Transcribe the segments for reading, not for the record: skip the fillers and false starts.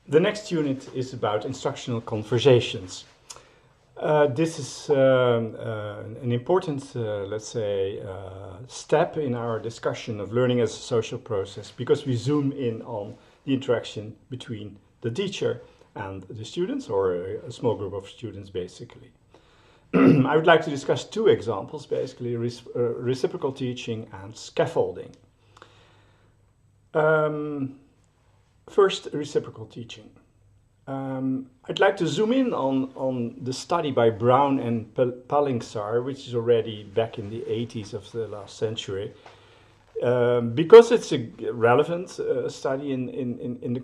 The next unit is about instructional conversations. This is an important, let's say, step in our discussion of learning as a social process because we zoom in on the interaction between the teacher and the students, or a small group of students, basically. I would like to discuss two examples, basically reciprocal teaching and scaffolding. First, reciprocal teaching. I'd like to zoom in on the study by Brown and Palingsar, which is already back in the 80s of the last century, because it's a relevant study in the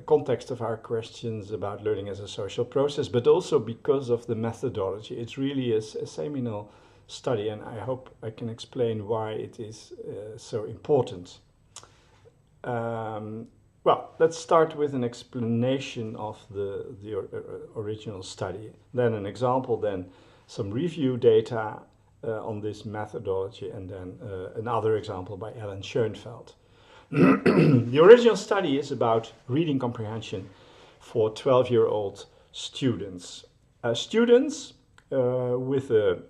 context of our questions about learning as a social process, but also because of the methodology. It's really a seminal study, and I hope I can explain why it is so important. Well, let's start with an explanation of the original study, then an example, then some review data on this methodology, and then another example by Ellen Schoenfeld. The original study is about reading comprehension for 12-year-old students. Students with an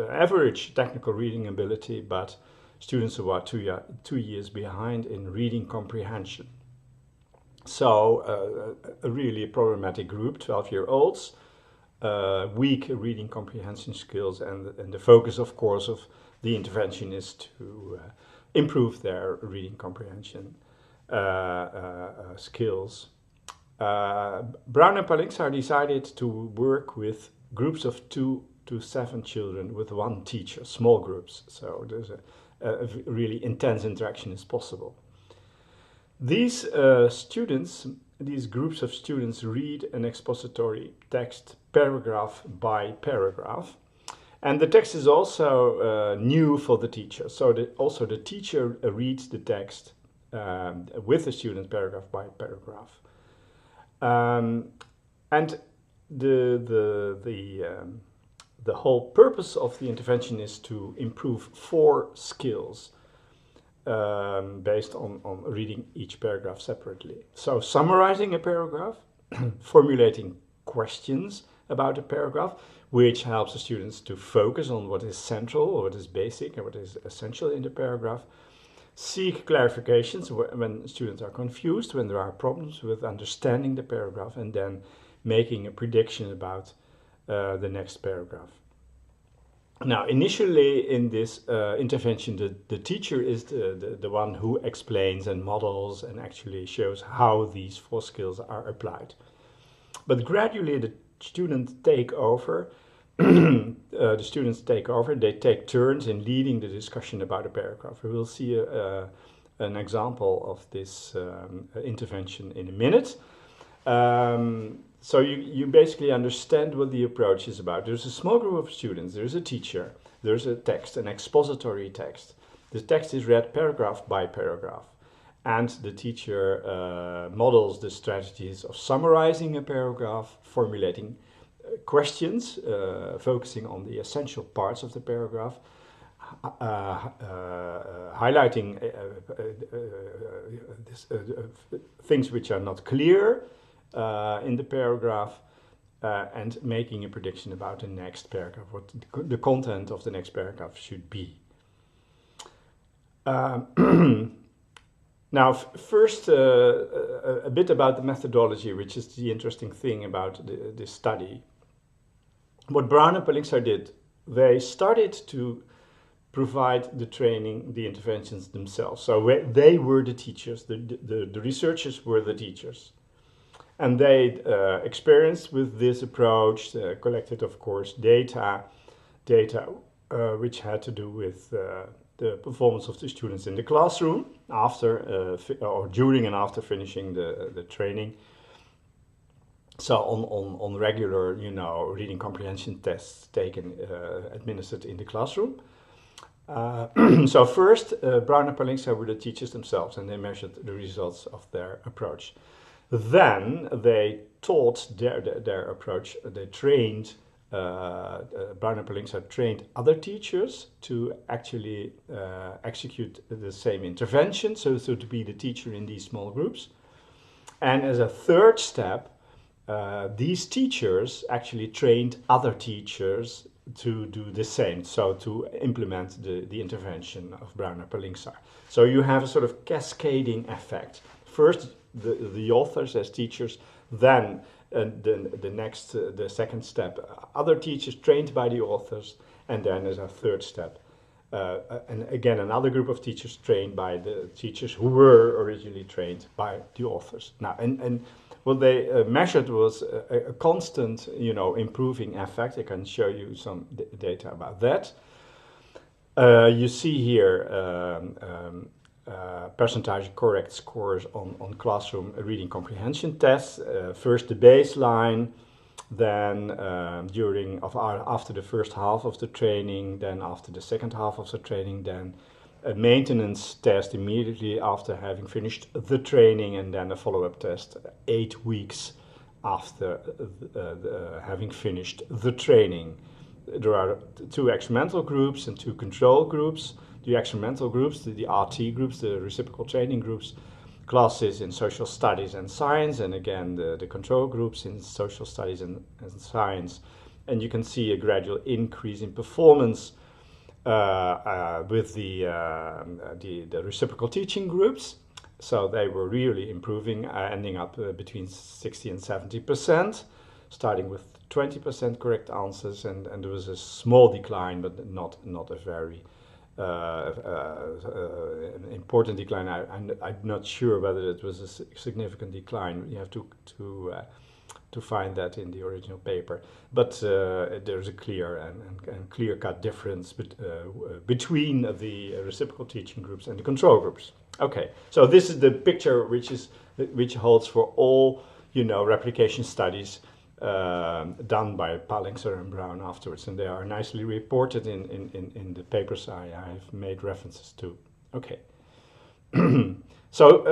average technical reading ability, but students who are 2 years behind in reading comprehension. So a really problematic group, 12-year-olds, weak reading comprehension skills, and the focus, of course, of the intervention is to improve their reading comprehension skills. Brown and Palingsar decided to work with groups of 2 to 7 children with one teacher, small groups, so there's a really intense interaction is possible. These these groups of students read an expository text paragraph by paragraph, and the text is also new for the teacher. So also the teacher reads the text with the student paragraph by paragraph, and the whole purpose of the intervention is to improve 4 skills based on reading each paragraph separately. So summarizing a paragraph, formulating questions about a paragraph, which helps the students to focus on what is central, or what is basic, and what is essential in the paragraph. Seek clarifications when students are confused, when there are problems with understanding the paragraph, and then making a prediction about the next paragraph. Now, initially in this intervention, the teacher is the one who explains and models and actually shows how these 4 skills are applied. But gradually the students take over. They take turns in leading the discussion about a paragraph. We will see an example of this intervention in a minute. So you basically understand what the approach is about. There's a small group of students, there's a teacher, there's a text, an expository text. The text is read paragraph by paragraph, and the teacher models the strategies of summarizing a paragraph, formulating questions, focusing on the essential parts of the paragraph, highlighting things which are not clear in the paragraph, and making a prediction about the next paragraph, what the content of the next paragraph should be. Now, first, a bit about the methodology, which is the interesting thing about this study. What Brown and Palingsar did, they started to provide the training, the interventions themselves. So they were the teachers, the researchers were the teachers. And they experienced with this approach, collected, of course, data which had to do with the performance of the students in the classroom after or during and after finishing the training. So on regular, reading comprehension tests taken, administered in the classroom. So first, Brown and Palingsar were the teachers themselves, and they measured the results of their approach. Then they taught their approach. They trained, Brown and Palingsar trained other teachers to actually execute the same intervention, so to be the teacher in these small groups. And as a third step, these teachers actually trained other teachers to do the same, so to implement the intervention of Brauner-Pelingsar. So you have a sort of cascading effect. First, the authors as teachers, then the second step, other teachers trained by the authors, and then as a third step, and again another group of teachers trained by the teachers who were originally trained by the authors. Now, and what they measured was a constant, improving effect. I can show you some data about that. You see here percentage correct scores on classroom reading comprehension tests. First the baseline, then after the first half of the training, then after the second half of the training, then a maintenance test immediately after having finished the training, and then a follow-up test 8 weeks after having finished the training. There are 2 experimental groups and 2 control groups. The experimental groups, the RT groups, the reciprocal training groups, classes in social studies and science, and again the control groups in social studies and science. And you can see a gradual increase in performance with the reciprocal teaching groups. So they were really improving, ending up between 60 and 70%, starting with 20% correct answers, and there was a small decline, but not a very important decline. I'm not sure whether it was a significant decline. You have to find that in the original paper, but there's a clear and clear-cut difference between the reciprocal teaching groups and the control groups. Okay, so this is the picture which holds for all replication studies done by Pelingsar and Brown afterwards, and they are nicely reported in the papers I've made references to. Okay. So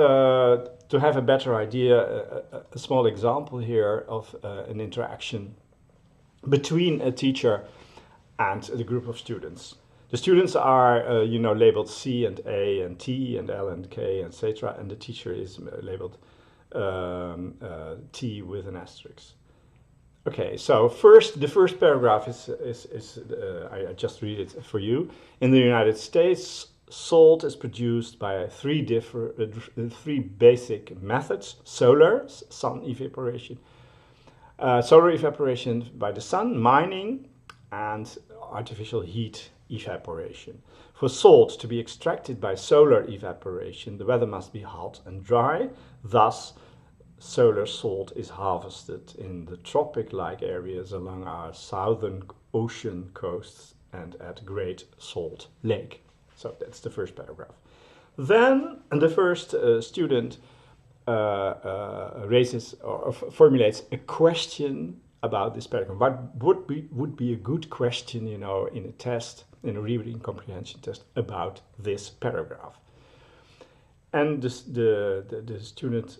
to have a better idea, a small example here of an interaction between a teacher and the group of students. The students are labeled C and A and T and L and K, etc., and the teacher is labeled T with an asterisk. Okay, so the first paragraph is I just read it for you. In the United States, salt is produced by 3 basic methods: solar, sun evaporation, solar evaporation by the sun, mining, and artificial heat evaporation. For salt to be extracted by solar evaporation, the weather must be hot and dry. Thus, solar salt is harvested in the tropic-like areas along our southern ocean coasts and at Great Salt Lake. So that's the first paragraph. Then the first student raises or formulates a question about this paragraph. What would be a good question, in a test, in a reading comprehension test, about this paragraph? And the student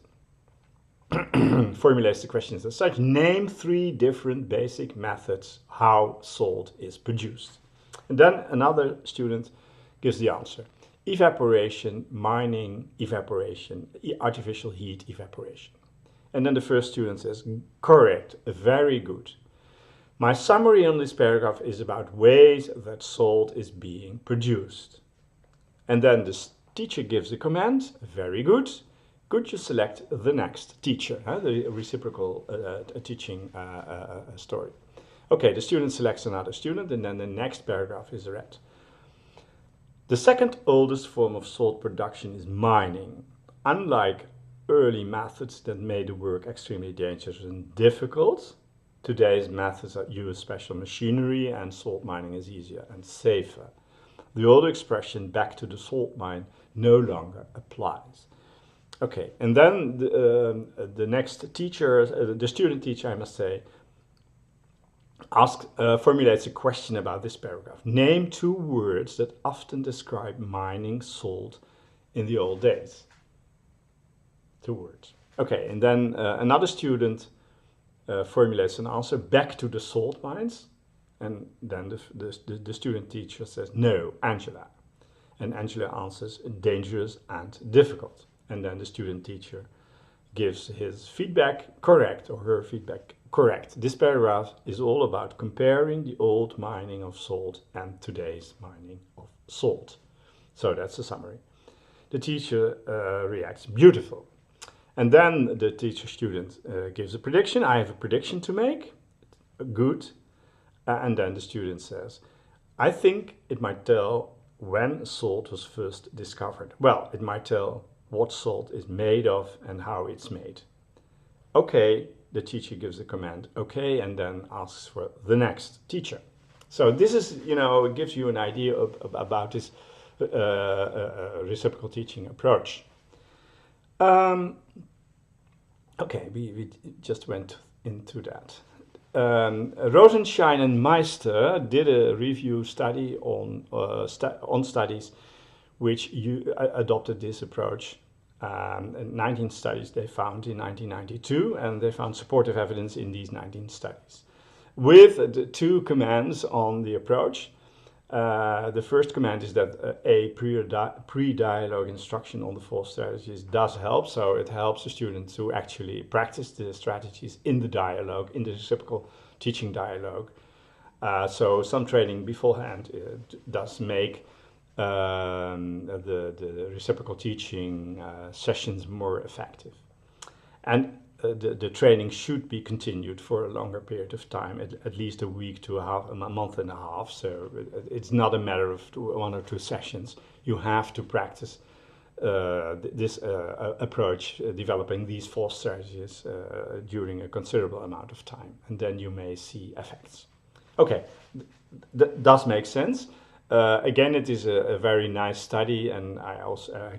formulates the questions as such: name 3 different basic methods how salt is produced. And then another student gives the answer: evaporation, mining, evaporation, artificial heat evaporation. And then the first student says, correct, very good. My summary on this paragraph is about ways that salt is being produced. And then the teacher gives a comment, very good. Could you select the next teacher, the reciprocal teaching story. Okay, the student selects another student, and then the next paragraph is read. The second oldest form of salt production is mining. Unlike early methods that made the work extremely dangerous and difficult, today's methods use special machinery, and salt mining is easier and safer. The old expression, back to the salt mine, no longer applies. Okay, and then the next teacher, the student teacher, I must say, formulates a question about this paragraph. Name 2 words that often describe mining salt in the old days. 2 words. Okay, and then another student formulates an answer, back to the salt mines. And then the student teacher says, no, Angela. And Angela answers, dangerous and difficult. And then the student teacher gives his feedback correct or her feedback correct. This paragraph is all about comparing the old mining of salt and today's mining of salt. So that's the summary. The teacher reacts, beautiful. And then the teacher student gives a prediction. I have a prediction to make. Good. And then the student says, I think it might tell when salt was first discovered. Well, it might tell what salt is made of and how it's made. Okay, the teacher gives a command, okay, and then asks for the next teacher. So this is, it gives you an idea about this reciprocal teaching approach. Okay, we just went into that. Rosenschein and Meister did a review study on studies which adopted this approach. 19 studies they found in 1992, and they found supportive evidence in these 19 studies. With the two commands on the approach. The first command is that a pre-dialogue instruction on the 4 strategies does help, so it helps the student to actually practice the strategies in the dialogue, in the reciprocal teaching dialogue. So some training beforehand does make the reciprocal teaching sessions more effective. And the training should be continued for a longer period of time, at least a week to a month and a half. So it's not a matter of 1 or 2 sessions. You have to practice this approach, developing these 4 strategies during a considerable amount of time, and then you may see effects. Okay, that does make sense. Again, it is a very nice study, and I also I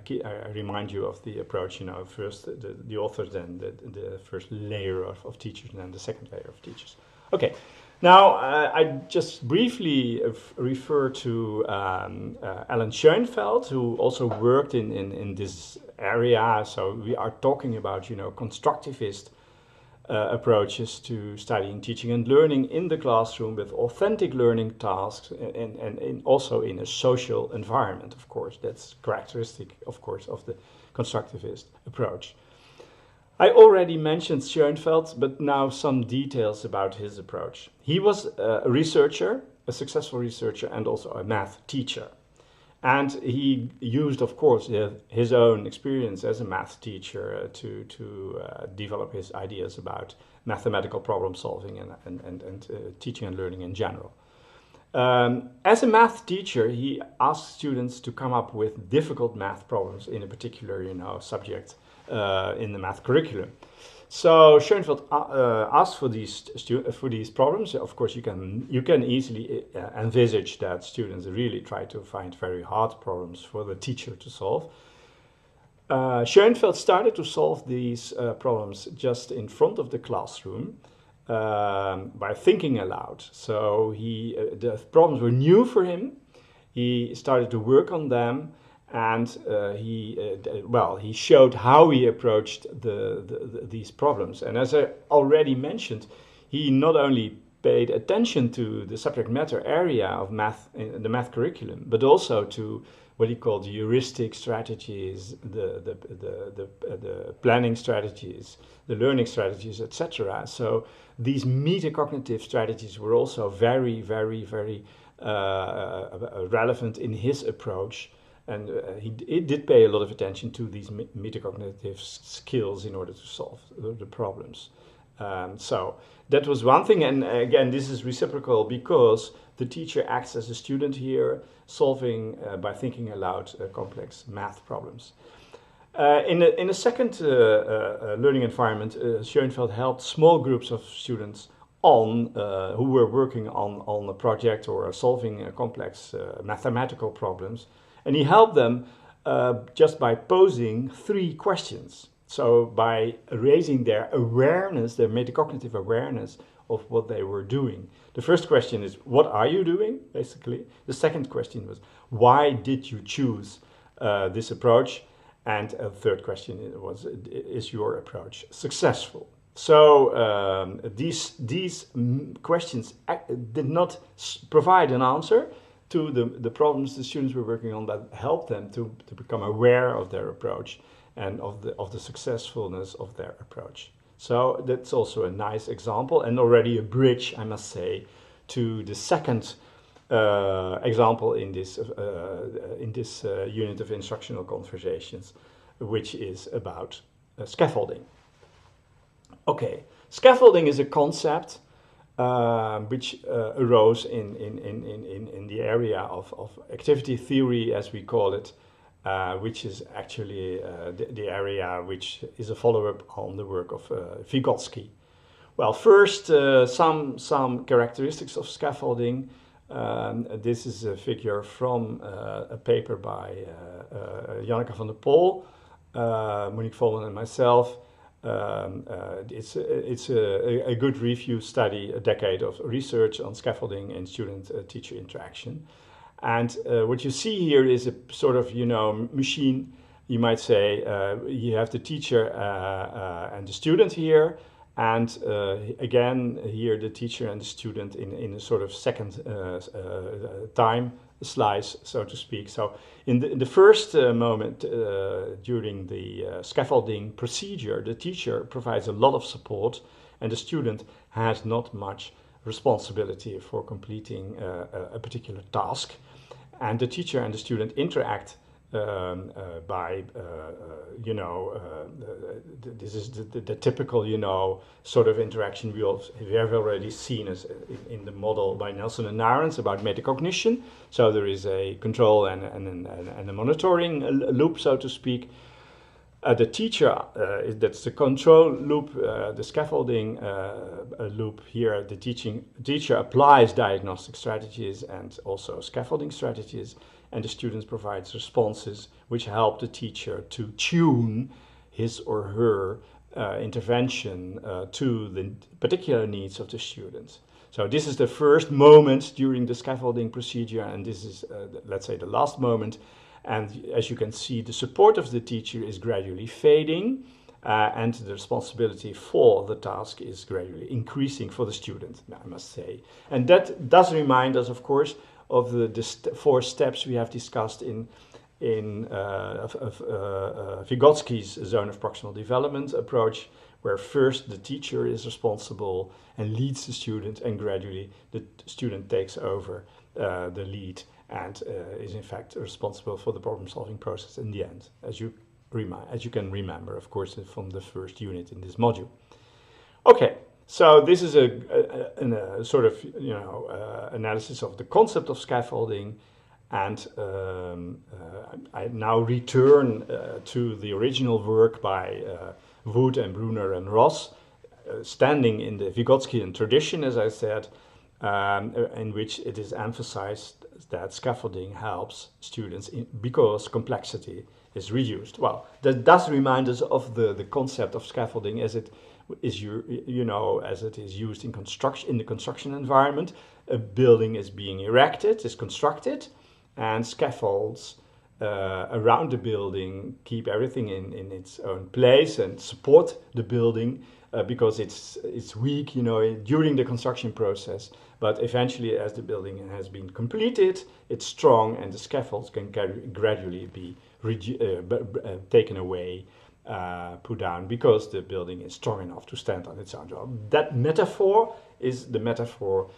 remind you of the approach. First the authors, then the first layer of teachers, and then the second layer of teachers. Okay, now I just briefly refer to Alan Schoenfeld, who also worked in this area. So we are talking about constructivist approaches to studying, teaching and learning in the classroom with authentic learning tasks and also in a social environment, of course. That's characteristic, of course, of the constructivist approach. I already mentioned Schoenfeld, but now some details about his approach. He was a researcher, a successful researcher, and also a math teacher. And he used, of course, his own experience as a math teacher to develop his ideas about mathematical problem solving and teaching and learning in general. As a math teacher, he asked students to come up with difficult math problems in a particular subject in the math curriculum. So Schoenfeld asked for these problems. Of course, you can easily envisage that students really try to find very hard problems for the teacher to solve. Schoenfeld started to solve these problems just in front of the classroom by thinking aloud. So the problems were new for him. He started to work on them. And he showed how he approached these problems. And as I already mentioned, he not only paid attention to the subject matter area of math, the math curriculum, but also to what he called the heuristic strategies, the planning strategies, the learning strategies, etc. So these metacognitive strategies were also very, very, very relevant in his approach. And he did pay a lot of attention to these metacognitive skills in order to solve the problems. So that was one thing. And again, this is reciprocal because the teacher acts as a student here, solving by thinking aloud complex math problems. In a second learning environment, Schoenfeld helped small groups of students who were working on a project or solving complex mathematical problems. And he helped them just by posing 3 questions. So by raising their awareness, their metacognitive awareness of what they were doing. The first question is, what are you doing, basically? The second question was, why did you choose this approach? And a third question was, is your approach successful? So these questions did not provide an answer to the problems the students were working on, that helped them to become aware of their approach and of the successfulness of their approach. So that's also a nice example, and already a bridge, I must say, to the second example in this unit of instructional conversations, which is about scaffolding. Okay, scaffolding is a concept which arose in the area of activity theory, as we call it, which is actually the area which is a follow-up on the work of Vygotsky. Well, first, some characteristics of scaffolding. This is a figure from a paper by Janneke van der Pol, Monique Volman, and myself. It's a good review study, a decade of research on scaffolding and student-teacher interaction. And what you see here is a sort of, machine, you might say. You have the teacher and the student here, and again, here the teacher and the student in a sort of second time slice, so to speak. So in the first moment during the scaffolding procedure, the teacher provides a lot of support, and the student has not much responsibility for completing a particular task. And the teacher and the student interact by, this is the typical, sort of interaction we have already seen as in the model by Nelson and Narens about metacognition. So there is a control and a monitoring loop, so to speak. The teacher, that's the control loop, the scaffolding loop here. The teacher applies diagnostic strategies and also scaffolding strategies, and the student provides responses which help the teacher to tune his or her intervention to the particular needs of the student. So this is the first moment during the scaffolding procedure, and this is, let's say, the last moment. And as you can see, the support of the teacher is gradually fading, and the responsibility for the task is gradually increasing for the student, I must say. And that does remind us, of course, of the 4 steps we have discussed in Vygotsky's zone of proximal development approach, where first the teacher is responsible and leads the student, and gradually the student takes over the lead and is in fact responsible for the problem-solving process in the end, as you can remember, of course, from the first unit in this module. Okay, so this is a sort of analysis of the concept of scaffolding, and I now return to the original work by Wood and Brunner and Ross, standing in the Vygotskyan tradition, as I said, in which it is emphasized that scaffolding helps students because complexity is reduced. Well, that does remind us of the concept of scaffolding as it is, as it is used in the construction environment. A building is being erected, is constructed, and scaffolds around the building keep everything in its own place and support the building because it's weak, during the construction process. But eventually, as the building has been completed, it's strong, and the scaffolds can gradually be taken away, put down, because the building is strong enough to stand on its own. That metaphor is the metaphor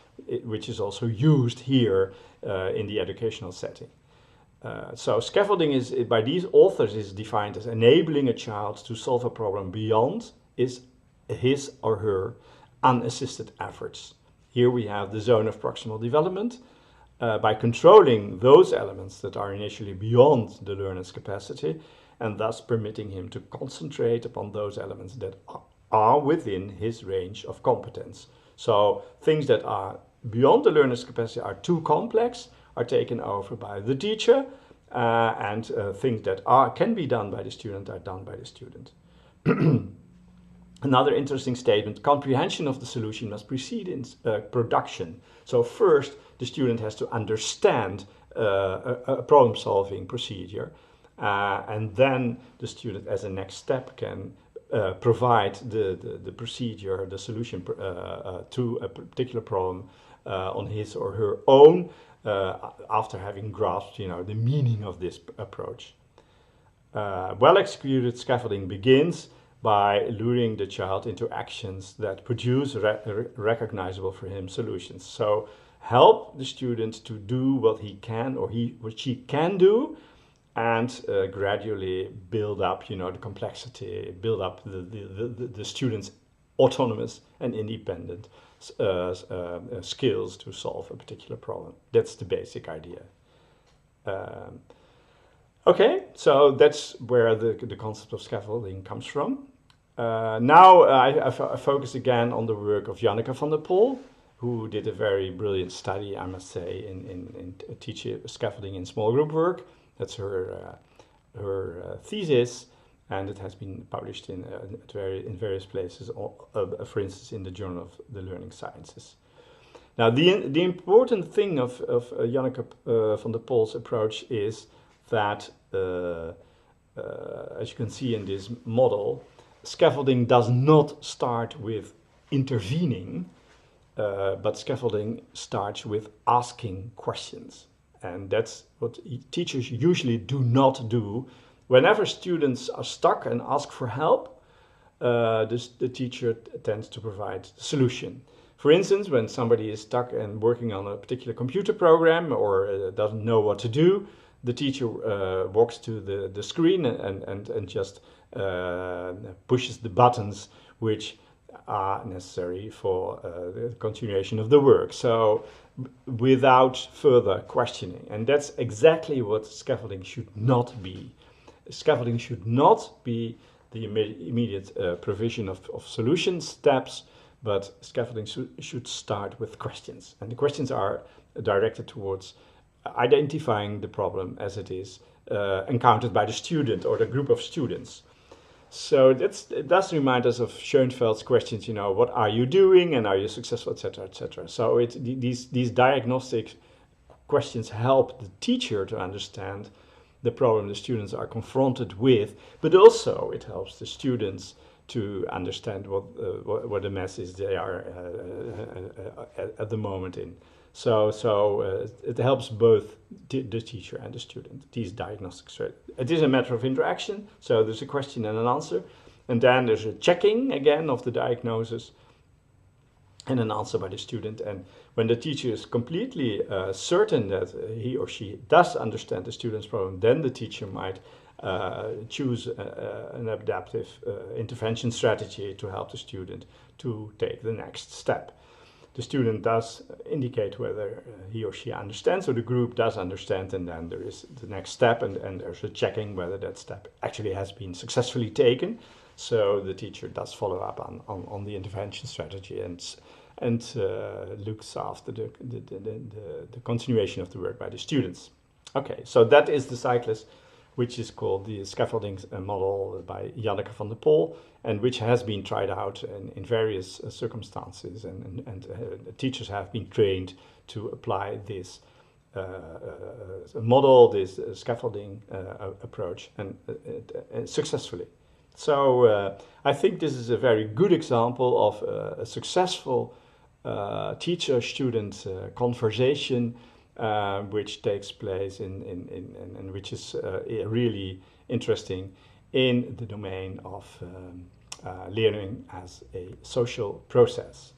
which is also used here in the educational setting. So scaffolding is, by these authors, is defined as enabling a child to solve a problem beyond his or her unassisted efforts. Here we have the zone of proximal development. By controlling those elements that are initially beyond the learner's capacity, and thus permitting him to concentrate upon those elements that are within his range of competence. So things that are beyond the learner's capacity are too complex, are taken over by the teacher, and things that can be done by the student are done by the student. Another interesting statement: comprehension of the solution must precede production. So first, the student has to understand a problem-solving procedure, and then the student, as a next step, can provide the procedure, the solution to a particular problem on his or her own, after having grasped, the meaning of this approach. Well-executed scaffolding begins by luring the child into actions that produce recognizable for him solutions. So help the student to do what he can or she can do, and gradually build up, the complexity, build up the student's autonomous and independent skills to solve a particular problem. That's the basic idea. Okay, so that's where the concept of scaffolding comes from. Now I focus again on the work of Janneke van der Pol, who did a very brilliant study, I must say, in teaching scaffolding in small group work. That's her thesis, and it has been published in various places, for instance in the Journal of the Learning Sciences. Now the important thing of Janneke van der Pol's approach is that, as you can see in this model, scaffolding does not start with intervening, but scaffolding starts with asking questions. And that's what teachers usually do not do. Whenever students are stuck and ask for help, the teacher tends to provide the solution. For instance, when somebody is stuck and working on a particular computer program or doesn't know what to do, the teacher walks to the screen and just pushes the buttons which are necessary for the continuation of the work. So without further questioning. And that's exactly what scaffolding should not be. Scaffolding should not be the immediate provision of solution steps, but scaffolding should start with questions. And the questions are directed towards identifying the problem as it is encountered by the student or the group of students. So it does remind us of Schoenfeld's questions, what are you doing and are you successful, etc., etc. So these diagnostic questions help the teacher to understand the problem the students are confronted with, but also it helps the students to understand what the mess is they are at the moment in. So it helps both the teacher and the student, these diagnostics. It is a matter of interaction, so there's a question and an answer, and then there's a checking again of the diagnosis and an answer by the student. And when the teacher is completely certain that he or she does understand the student's problem, then the teacher might choose an adaptive intervention strategy to help the student to take the next step. The student does indicate whether he or she understands, or the group does understand, and then there is the next step, and there's a checking whether that step actually has been successfully taken. So the teacher does follow up on the intervention strategy and looks after the continuation of the work by the students. Okay, so that is the cyclist, which is called the scaffolding model by Janneke van der Pol, and which has been tried out in various circumstances, and teachers have been trained to apply this model, this scaffolding approach, and successfully. So I think this is a very good example of a successful teacher-student conversation which takes place and which is really interesting in the domain of learning as a social process.